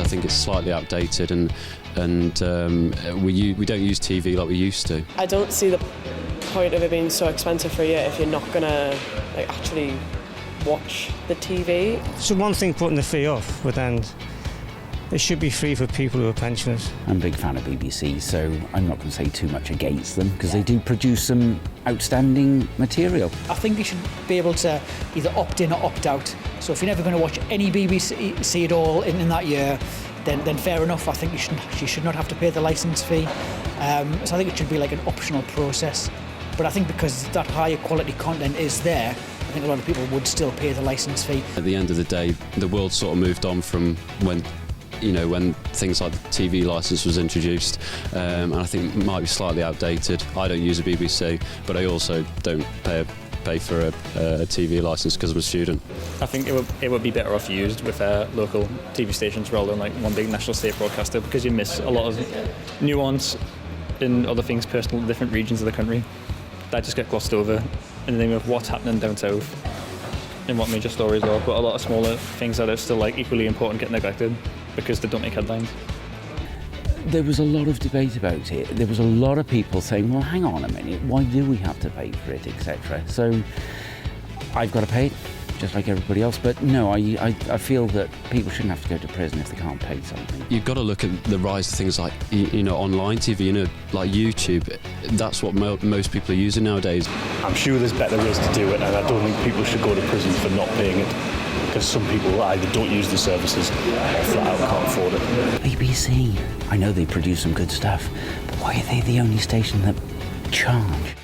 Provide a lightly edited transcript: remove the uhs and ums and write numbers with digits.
think it's slightly outdated, and we don't use TV like we used to. I don't see the point of it being so expensive for a year if you're not gonna actually watch the TV. So one thing putting the fee off, but then it should be free for people who are pensioners. I'm a big fan of BBC, so I'm not going to say too much against them, because they do produce some outstanding material. I think you should be able to either opt in or opt out. So if you're never going to watch any BBC at all in that year, then fair enough. I think you should not have to pay the licence fee. So I think it should be like an optional process. But I think because that higher quality content is there, I think a lot of people would still pay the licence fee. At the end of the day, the world sort of moved on from when things like the TV licence was introduced, and I think it might be slightly outdated. I don't use a BBC, but I also don't pay for a TV licence because I'm a student. I think it would be better off used with local TV stations rather than like one big national state broadcaster, because you miss a lot of nuance in other things personal to different regions of the country that just get glossed over in the name of what's happening down south and what major stories are, but a lot of smaller things that are still like equally important get neglected because they don't make headlines. There was a lot of debate about it. There was a lot of people saying, well, hang on a minute, why do we have to pay for it, etc. So I've got to pay it, just like everybody else. But no, I feel that people shouldn't have to go to prison if they can't pay something. You've got to look at the rise of things like, online TV, like YouTube. That's what most people are using nowadays. I'm sure there's better ways to do it, and I don't think people should go to prison for not paying it, because some people either don't use the services or flat out can't afford it. BBC, I know they produce some good stuff, but why are they the only station that charge?